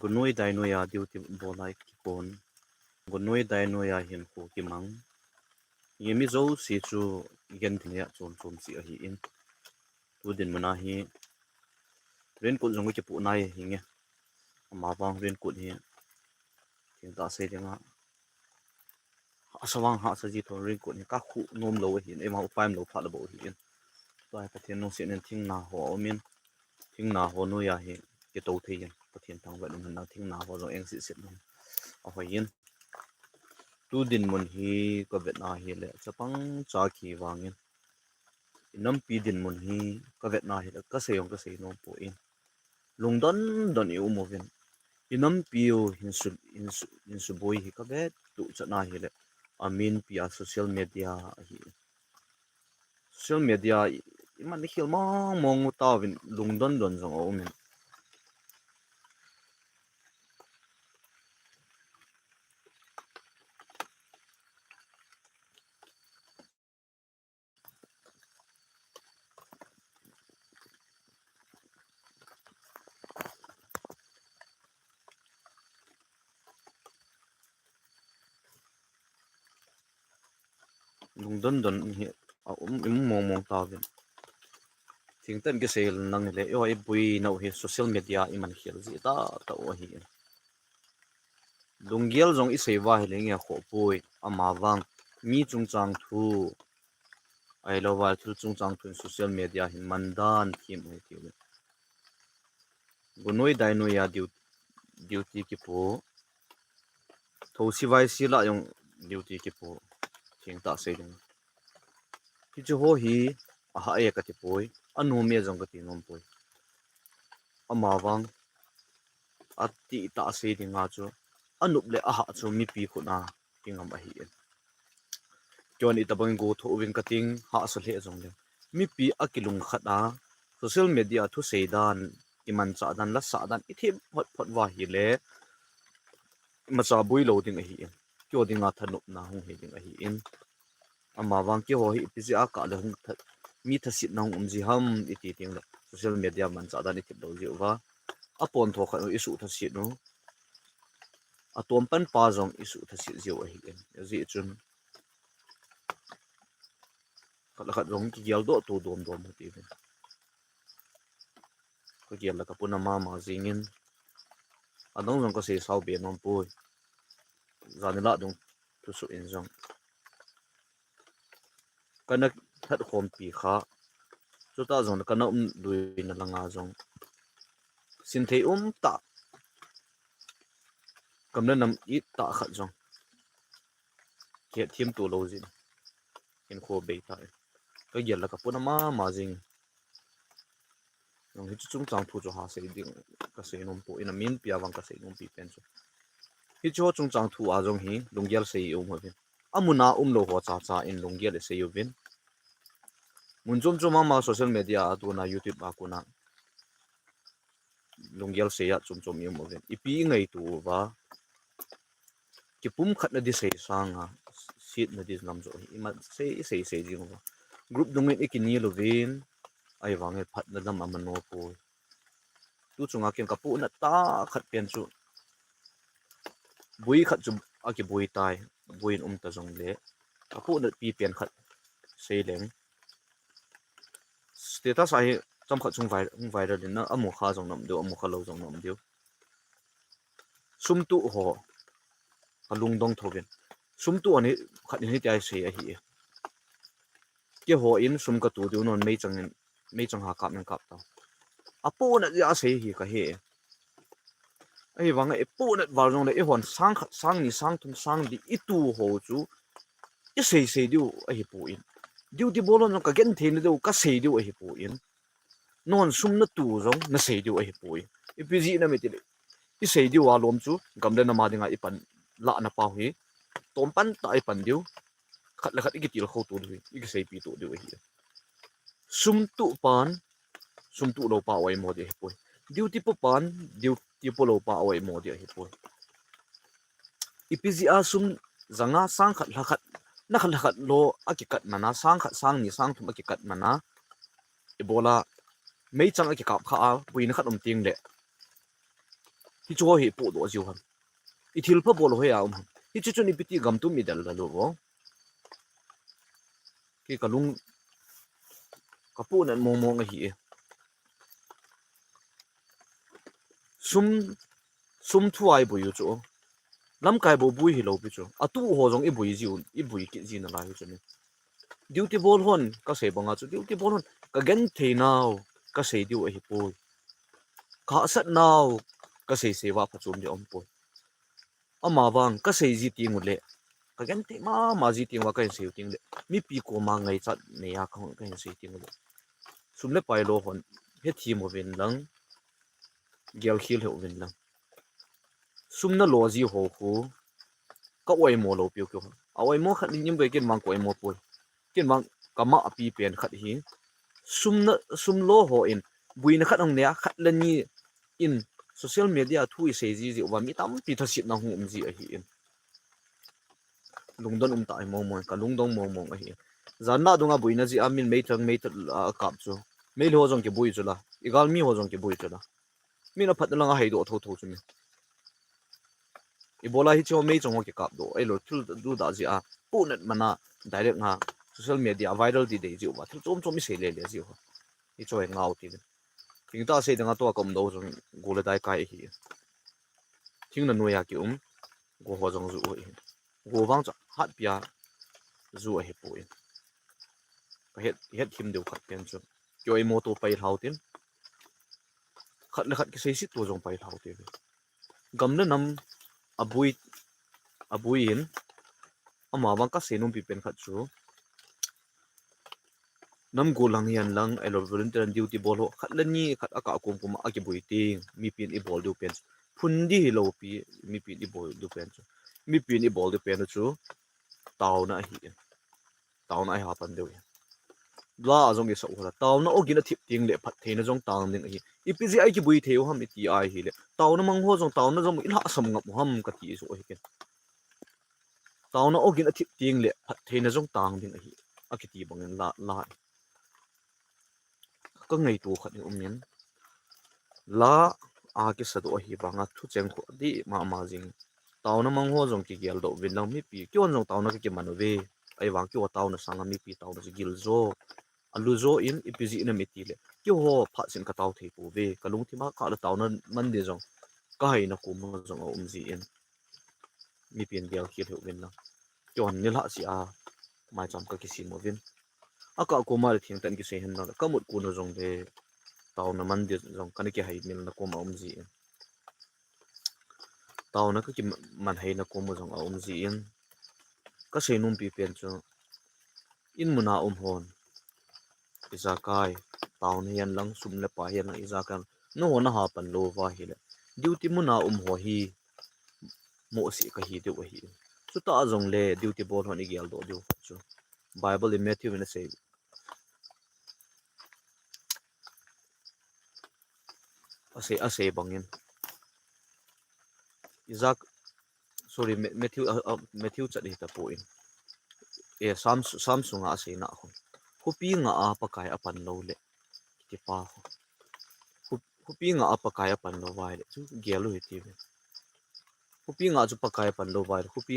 gunoi dai no ya duty bolai ki kon gunoi dai no ya hin ko ki mang yemi zo si chu gen thia chom chom si a hi in tu din mana hi ren ko jong ki pu nai hi nge ma bang ren ko hi tin ta se denga asawang ha sa ji thon ren ko ni ka khu nom lo hi e ma upaim lo pha lo bo hi in tai pathian no se nen thing na ho min thing na ho no ya hi ke to thei yan pathian thang ba nun na thing na ho zo eng si sit no a ho yin tu din mun hi ko vet na hi le chapang cha ki wangin inam pi din mun hi ka vet na hi le ka se yong ka se no po in lungdon don yu mo vin inam piu hinsu boy hi ka vet tu cha na hi le amin pia social media iman hil mong ta vin lungdon don jong o min lungdon don hi mong ta vin thing tan ke sel nang le yo ai bui no hi social media iman hil zi ta ta o hi lungial jong i sewa hi leng ya kho pui ama wang mi chung chang thu ai lo wa thul chung chang thu social media hin mandan thim ai ti gunoi dai no ya duty ki po tho si vai si la yong duty ki po thing ta se ding ki chu ho hi a ha e ka ti poi anu me jong ka ti nom poi ama wang ati ta se ding a chu anup le a ha chu mi pi khu na tingam a hi chon i tabang go tho win cutting ha so le jong le mi pi akilung khata social media thu seidan iman cha dan la sa dan i thim phot phot wa hi le ma cha bui lo ding a hi kyo ding a thanup na hung he ding a hi in ama wang ki ho hi pi ji a ka le hung mi thasit na hung ji ham i ti ting la social media man cha dan i thip lo ji wa apon tho kha isu thasit no atom pan pa jong isu thasit ji wa hi ji chun kala khat rong ki gyal do tu dom dom ti ve ko gyal la ka puna ma jingin adong jong ko se sau be nom pui zanila dong tu su in jong kana that khom pi kha chu ta jong kana lui na langa jong sin thei ta kamna nam i ta khat jong ke thim tu lo jin in kho be ta ko gyal la ka puna ma jing nong hi chung chang thu cho ha se ding ka se nom po in a min pia wang ka se nom pi pen chu hi cho chung chang thu a jong hi lungyal se u mo vin amuna lo ho cha cha in lungyal se u vin mun chom chom ma social media atu na youtube a kuna lungyal se ya chom chom mo vin ipi ngai tu wa ki pum khat na di se sanga sit na di nam zo hi ma se ji ngo group dong ikini lo vin ai wange phat na dam amano po tu chunga kem ka pu na ta khat pen chu bui khat chu aki bui tai buin ta jong le ka pu na pi pen khat sei leng status ai cham khat chung viral din na amu kha jong nam do amu kha lo jong nam dio sum tu ho alung dong thoben sum tu ani khat ni tai sei a hi ke ho in sum ka tu du non mei chang ha kap nang kap ta apo na ya sei hi ka he ai wang e pu na wal jong le e hon sang ni sang thum sang di itu ho chu i sei diu a hi pu in diu di bolon ka gen the ni do ka sei diu a hi pu in non sum na tu jong na sei diu a hi pu in ipg na me ti le i sei diu wa lom chu gam le na ma dinga ipan la na pa hi tom pan ta ipan diu khat la khat i til kho tu du i sei pi tu diu hi sum tu pan sum tu lo pa oi mo di hi pu diu ti pu pan diu ti pu lo pa oi mo di hi pu ipg a sum zanga sang khat la khat na khat lo akikat mana sang khat sang ni sang thum akikat mana ebola mei chang aki kap kha buin khat ting le hi cho hi pu do jiu ham i thil pha bol hoya hi chu chu ni piti gam tu mi dal la lo bo ki kalung kapu nan mong mong hi sum thuai bu yu chu lam kai bo bui hi lo pi chu atu ho jong i bui jiu i bui ki ji na la hi chu ni duty ball hon ka se banga chu duty ball hon ka gen the now ka se diu hi pu ka sat now ka se sewa pa chum di om pu ama wang ka se ji ti ngule ka gen te ma ji ti wa ka se ting le mi pi ko ma ngai chat ne ya khong ka se ting le sum le pai lo hon he thi mo vin lang gel khil he vin lang sum na lo ji ho khu ka oi mo lo piu kyo a oi mo khat nim be ken mang ko mo pu ken mang kama api pen khat hi sum lo ho in buin khat ong ne khat la ni in social media thu se ji wa mi tam pi tha sit na hu ji a hi in lungdon tai mo mo ka lungdong mo mo a hi zanna dunga buina ji amin mei thang mei tat kap chu mei lo jong ke bui chu la igal mi ho jong ke bui chu la mi na phat la nga hai do tho tho chu mi ibola hi chu mei chong ke kap do ai lo thul du da ji a pu net mana direct nga social media viral di dei ji wa thil chom chom mi se le le ji ho hi chu ngau ti ting ta se danga to kom do jong go le dai kai hi thing na no ya ki go ho jong zu hi go wang cha hat pia zu a hi pu ka het him deu khat pen chu kyo mo to pai thau tin khat le khat ki sei si to jong pai thau te gam na nam abui in ama wang ka se num pi pen khat chu nam go lang yan lang I love volunteer duty bol ho khat la ni khat aka kum kum a ki bui ting mi pin i bol du pen phun di lo pi mi pin i bol du pen chu mi pin i bol du pen chu taw na hi ha pan deu bla azong ge so la taw na ogin a thip ting le phat theina jong tang ding hi ipji ai ki bui theu ham ti ai hi le taw na mang ho jong taw na jong ila sam ngap ham ka ti so hi ken taw na ogin a thip ting le phat theina jong tang ding hi a ki ti bang la ka ngai tu khat ni nin la a ki sa do hi banga thu cheng kho di ma jing taw na mang ho jong ki gel do win lang mi pi kyon jong taw na ki manu ve ai wang ki wa taw na sang mi pi taw na gil zo alu zo in ipg in mi ti le kyo ho pha sin ka taw thei pu ve kalung thi ma ka la taw na man de jong ka hai na ku ma jong ji in mi pin gel ki thu win lang kyon ni la si a mai cham ka ki si mo vin aka ko ma thing tan ki se hen na ka mut ku no jong de taw na man de jong kan ki hai mil na ko ma ji in taw na ka ki man hai na ko mo jong ji in ka se num pi pen chu in muna hon izakai taun hian lang sum le pa hian izakan no na ha pan lo wa hi le duty muna ho hi mo si ka hi de wa hi chu ta jong le duty bol honi gel do du chu bible in matthew in say ase bangin izak sorry matthew chat hi ta po in e samsung ase na ho hupi nga a pa kai apan lo le ti pa hupi nga a pa kai apan lo wa le chu gel hi ti hupi nga chu pa kai pan lo wa hupi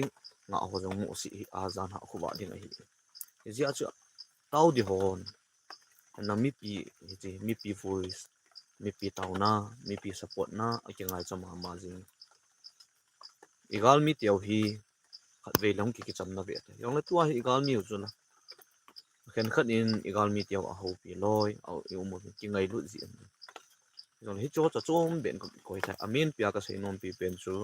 nga ho jong mo si a zan ha khu ba ding hi zia chu tau di hon na mi pi voice mi pi tau na mi pi support na a ki ngai chama ma jing igal mi tiao hi khat ve long ki cham na ve te yong la tua hi igal mi chu na khen khat in igal mi tiao a ho pi loi au yu mo ki ngai lu ji yong hi cho cha chom ben ko ta amin pia ka sei nom pi pen chu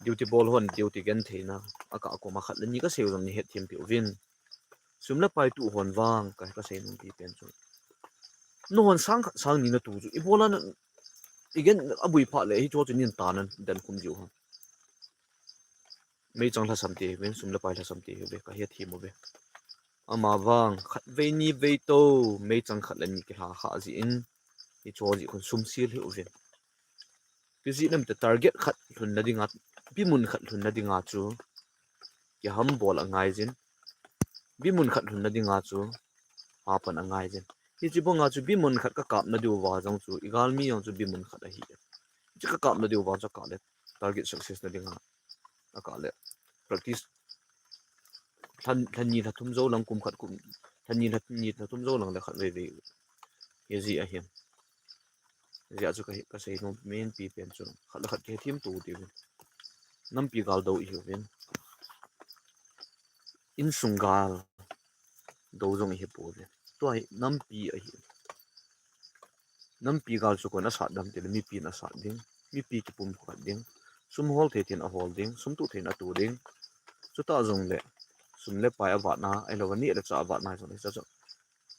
duty ball hon duty gen theina aka ko ma khat ni ka sei rom ni het thim pi win sumla pai tu hon wang ka sei nom pi pen chu no hon sang ni na tu chu ibola na igen abui pha le hi cho chu nin tanan dan kum ju ha mei chang la samti wen sum la pai la samti be ka he thi mo be ama wang khat ve ni ve to mei chang khat la ni ki ha ha ji in hi cho ji kon sum sil hi uven ki ji nam ta target khat thun na dinga bi mun khat thun na dinga chu ki ham bol angai jin bi mun khat thun na dinga chu ha pan angai jin hi chi bonga chu bi mun khat ka kap na du wa jang chu igal mi yong chu bi mun khat a hi chỉ có cảm là điều vào cho cả đấy target success là đi ngã cả đấy practice thân nhìn là thum dâu lăng cùng khát cùng thân nhìn là thum dâu lăng là khát về cái gì à hiền gì à cho cái xây nó main pi pen cho khát là khát cái team tu đi năm pi gal đâu hiểu viên in sung gal đâu giống hiệp bộ viên tôi năm pi à hiền năm pi gal cho con nó sát đam thì mi pi nó sát ding mi pi cái pum khát ding sum hol thế thì nó hol ding sum tu thế nó tu ding cho ta dùng lệ sum lệ phải avat na ai lo ni là cha avat na rồi cho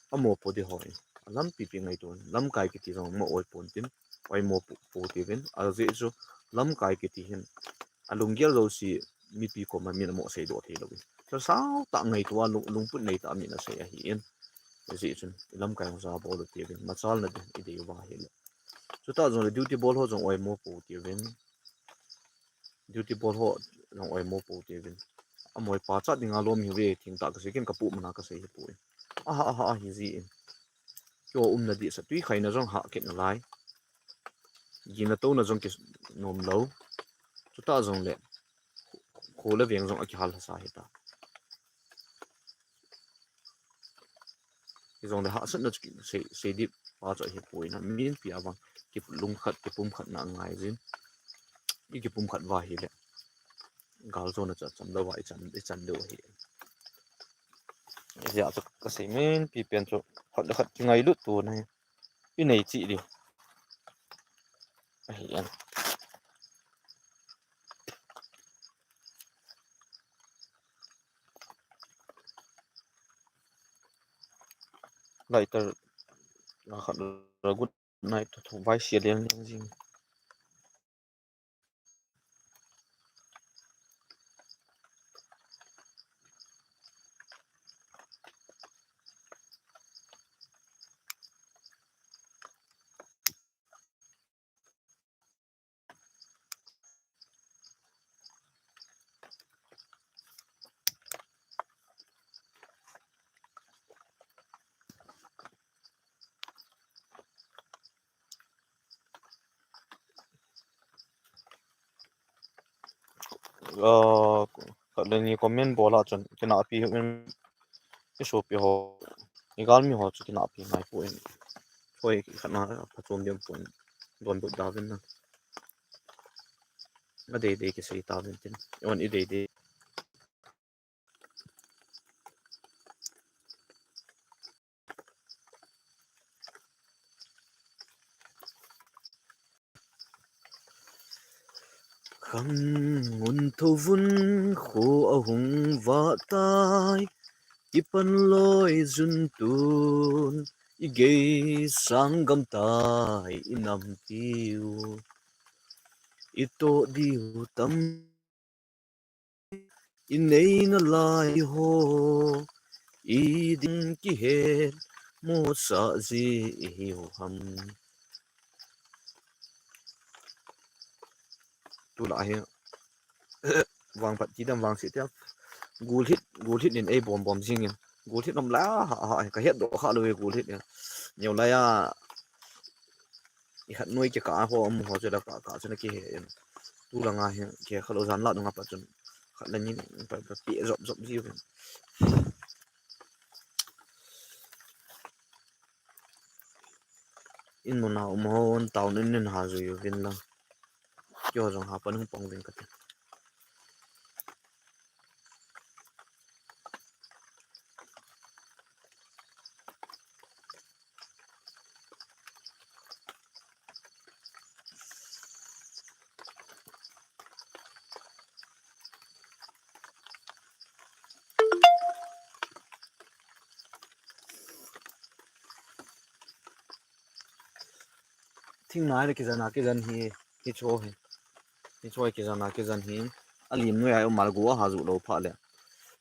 amo po di hoi lam pi pi ngai ton lam kai ki ti rong mo oi pon tin oi mo po ti ven a ze chu lam kai ki ti hin alung gel ro si mi pi ko ma mi na mo sei do the lo so sao ta ngai to lung put nei ta mi na sei a hi en ze chun lam kai sa bo lo ti ven ma chal na de i de wa hi le so ta zong le duty ball ho zong oi mo po ti ven duty ball ho zong oi mo po ti ven amoi pa cha dinga lom hi ve thing ta ka se ken ka pu mana ka sei hi pu a hi zi cho là đi sát tuy khai nó rong hạ kiện lại gì là tôi nó rong cái nôm lâu chúng ta rong lệ khổ là việc rong ở cái hal sa hết ta cái rong để hạ sân nó sẽ đi bao giờ hiệp hội nó miễn phí à vâng cái lung khát cái pum khát nặng ngày gì cái pum khát vài hết gal zo nó chấm đâu vậy chấm đâu hết giờ cho cái gì miễn phí tiền cho khát khát ngày lúc tuổi này cái này chị đi hiện lại tờ là khát là good night thuộc vai xìa liền gì khát lên như comment bỏ lại chân cái nào pi hiện cái số pi họ cái gal mi họ cho cái nào pi mai phụ em thôi khát nào phát trộm điểm phụ đòn bột đào bên nó để cái sợi đào bên trên còn ý để khăm ngôn thâu vun khô ở hùng vã tai ipan loi jun tun igay sang gam tai inam tiu ito diu tam inay na lai ho idin ki het mo sa zi hiu ham tu lại vàng phật chỉ đam vàng sĩ tiếp gul hit nên ai bom bom zing ya gul hit nom lá cái hết độ kháเลยgul hit ya nhiều lai à hạt nuôi cái cá ho am ho cho da cả cho nó kia tu là ngay kia khá lâu dán lại đúng không bạn khá là những phải tỉa rộng rộng gì vậy in một nào mà tàu nên hà rồi viên là cho rằng hà vẫn không bằng viên cái thing nói là cái dân hi cái chỗ cái dân hi alim nuôi ai mà gua hà dụ lâu phá lẹ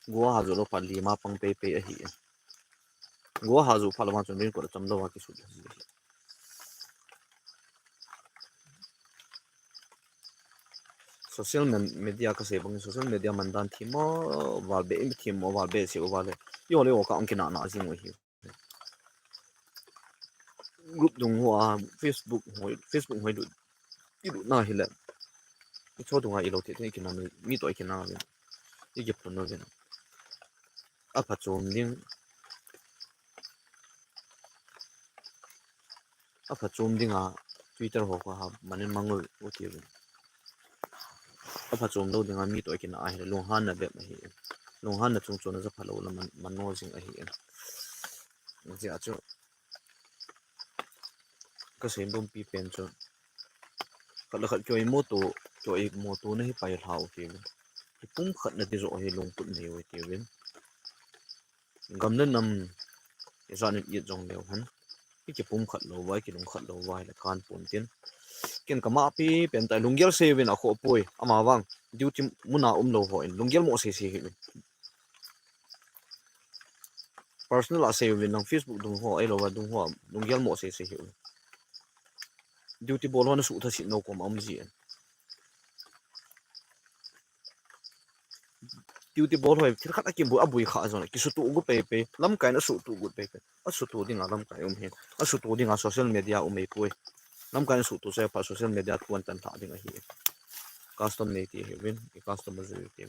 gua hà dụ lâu phá lima pang pe hi gua hà dụ phá lâu mà chuẩn bị có chấm đâu cái số social media ka se bang social media man dan thimo wal be im thimo wal be se wal yo le o ka ang kina na jing wo hi group dung hoa Facebook hoi du ilu na hile cho dunga ilo te te kina mi to kina ben ige pono ben apa chom ding apa chom dinga twitter ho ko ha manen mangol oti ben apa chom do dinga mi to kina a hile long han na be ma hi long han na chung chona za phalo la man no jing a hi en ji a chu ka sem bom pi pen chu khat la khat choi mo to na hi pai hlau ti ben pum khat na ti ro hi long put nei oi ti ben gam na nam zan ni jong leo han ki pum khat lo wai ki long khat lo wai la kan pon tin ken kama pi pen tai lunggel se win a kho poi ama wang duty muna lo ho in lunggel mo se hi personal a se win nang facebook dung ho ai lo wa dung ho lunggel mo se hi duty bol hon su tha si no kom am ji duty bol hoi thir khat ki bu abui kha zon ki su tu gu pe lam kai na su tu gu pe a su tu ding a lam kai he a su tu ding a social media ei poi lam kai na su tu se pa social media tuan tan tha ding a hi custom nei ti he win ki customer zu ti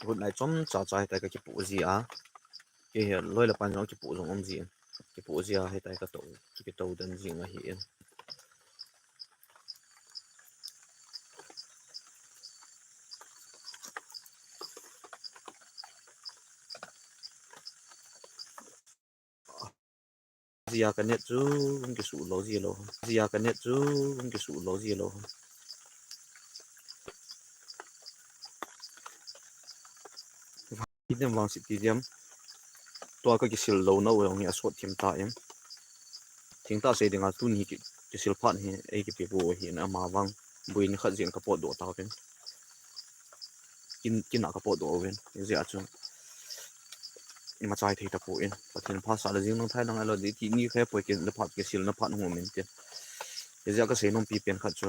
good night chom cha cha ta ka ki pu ji a ke he loi la pan jong ki pu jong om ji ki pu ji a he ta ka to ki to dan ji nga hi en ji a ka net chu ki su lo ji lo ji a ka net chu ki su lo ji lo idem wang si ti diam to ka ki sil lo na ong ya so thim ta em thing ta se dinga tu ni ki sil phan hi ei ki pe bo hi na ma wang buin kha jin ka po do ta ken kin na ka po do wen ji a chu ma chai thei ta po in pathin pha sa la jing nong thai nang alo di ti ni khe po kin na phat ki sil na phan hu men te ji a ka se nong pi pen kha chu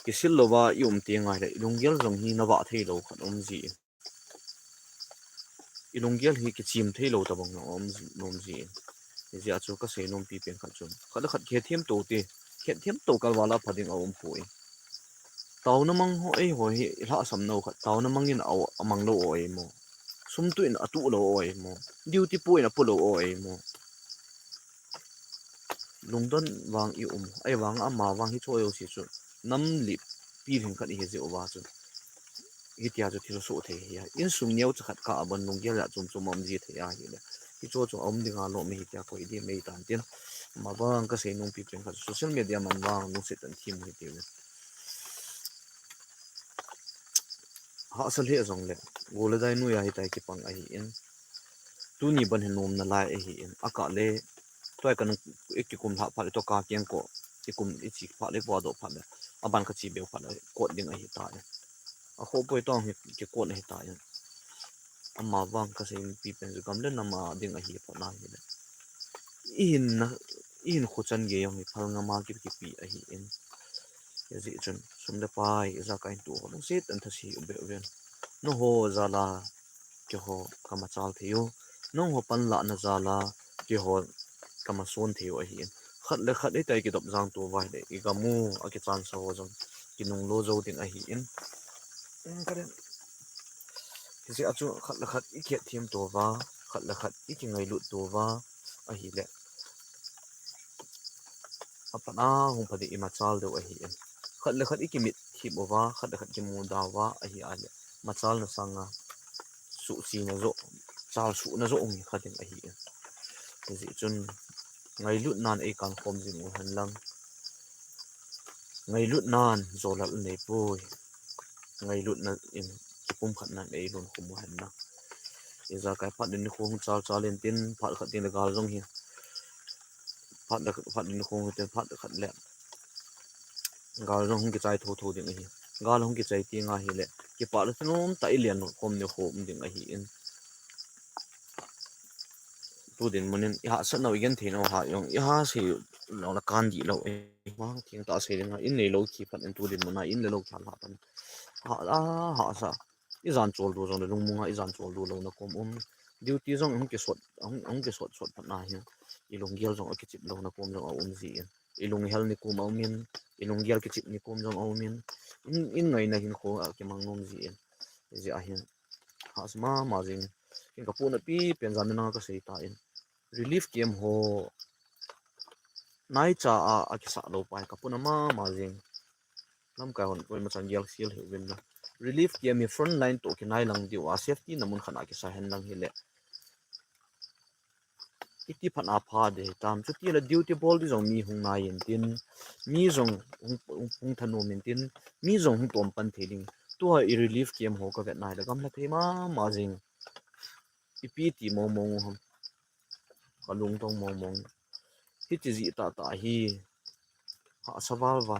ki sil lo wa yum ti ngai le lunggel jong hi na wa thei lo khat om ji ilunggel hi ki chim thei lo ta bang om nom ji ji a chu ka se nom pi pen kha chu khat khat khe thiam to te khe thiam to kal wala phading om pui tàu nó mang ho ei ho hi la sam no khat tàu nó mang in au amang lo oi mo sum tu in atu lo oi mo duty point a pu lo oi mo lungdon wang I ai wang ama wang hi choyo si chu nam li pi ring khat hi je owa chu hi tia chu thil so the hi in sum neu chu khat ka ban nung gel la chum chum om ji the ya hi le hi cho chu om dinga lo me hi tia ko I me tan tin ma bang ka se nung pi pen khat social media man wang nu se tan thim hi ti ha sal he zong le gole dai nu ya hi tai ki pang a hi in tu ni ban hin nom na lai a hi in aka le toy kan ek kum ha pha to ka kyang ko ki kum I chi pha le bo do pha le aban ka chi be pha le ko ding a hi ta a ho poi tong hi ki ko ne ta ya amma wang ka se pi pen ju gam le na ma ding a hi pha na hi le in na in khu chan ge yong hi phal nga ma ki pi a hi in ya ji chun sum le pai za kain tu ho se tan tha si be ven no ho za la ki ho kama chal thiyo no ho pan la na za la ki ho kama son thiyo a hi in khat le khat tai ki dop jang tu vai le I ga mu a ki chan sa ho jong ki nung lo zo ding a hi in karen ki se achu khat le khat I khet thiam to wa khat le khat I ki ngai lu to wa a hi le apana hong phadi I ma chal do a hi in khat le khat I ki mit thi bo wa khat le khat ki mu da wa a hi a le ma chal na sanga su si na zo chal su na zo ong khatin a hi in ji chun ngai lut nan ei kan khom jing u han lang ngai lut nan zolal nei pui ngai lut na in kipum khat nan ei lon khum han na iza kai phat din khong chal chal in tin phat khat tin gal jong hi phat din khong tin phat khat le gal jong ki chai tho tho ding hi gal hong ki chai ti nga hi le ki pa le nom ta ilian khom ne khom ding a hi in tu din munin ya sa no igen the no ha yong ya si lo la kan di lo e ma thing ta se ding in nei lo ki phat in tu din muna in le lo khan ha tan ha sa I zan chol du zong le lung munga I zan chol du lo na kom duty zong ông cái sốt sốt phát na hiền ilung gel zong cái chip lâu na kom zong gì ilung hel ni kum aumin ilung gel cái chip ni kom zong aumin in ngày này hin ko cái mang nom gì hiền hasma ma jing in ka puna pi pen zan na ka sei ta in relief game ho nai cha a ki sa lo pai ka puna ma jing lam ka hon koi ma chan yel sil he win na relief game front line to ki nai lang diwa safety namun khana ki sa hen lang hi le iti phan a pha de tam chu ti la duty ball di zong mi hung na yin tin mi zong hung thanu min tin mi zong hung tom pan theling to i relief game ho ka vet nai la gam la the ma jing ipi ti mo mo ham kalung tong mo mo hi chi ji ta hi ha sawal wa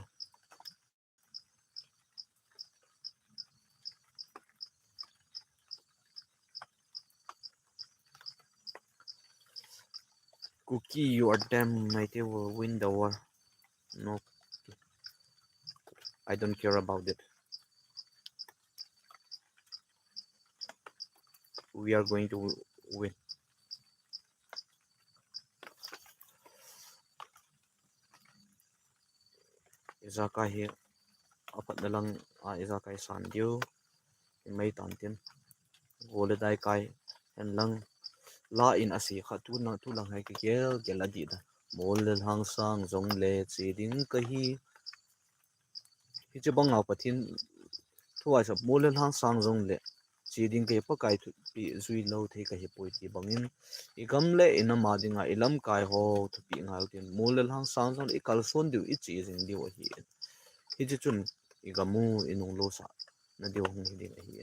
cookie you are damn mighty will win the war no I don't care about it we are going to win izaka hi apat na lang izaka san diu mai tan tin gole dai kai hen lang la in asi kha tu lang hai ke gel adi da mol le hang sang zong le chi ding ka hi che bang au pathin thuai sa mol le hang sang zong le chi ding ke pa kai thu pi zui lo the ka hi poi ti bangin I gam le in ma dinga ilam kai ho thu pi ngal tin mol le hang sang zong I kal son diu I chi jing diu hi hi chi chun I gamu inong lo sa na diu hong hi ding hi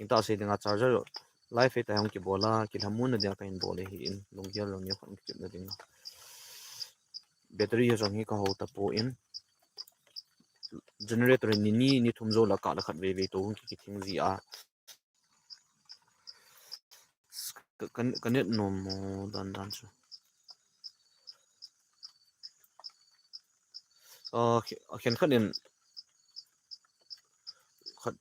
king ta se dinga charger life e ta hong ki bola ki thamun na dia ka in bole hi in lungya lo ni khon ki na dinga battery jong hi ka ho ta po in generator ni thumzo la ka la khat ve to hong ki thing ji a kanet no mo dan chu khen khanin khat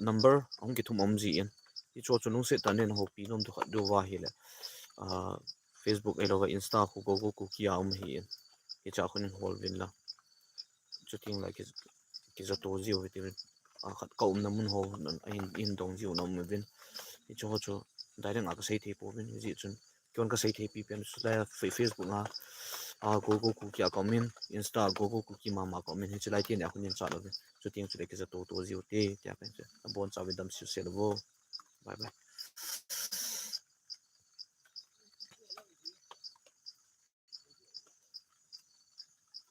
number hong ki thum om ji in I cho chunung se tanen ho pi nom to khat do wa hi le Facebook elo ga insta khu go ku ki am hi in I cha khun hol win la chuting like ki za to ji ho ti khat ka namun ho in dong ji nam win I cho direct nga ka sei the po win ji chun kyon ka sei the pi pen su la Facebook nga go ku ki comment insta go ku ki ma comment hi chlai ti ne khun in cha lo chuting chu le ki za to ji ho te tia pen bon cha wi dam su se lo bye bye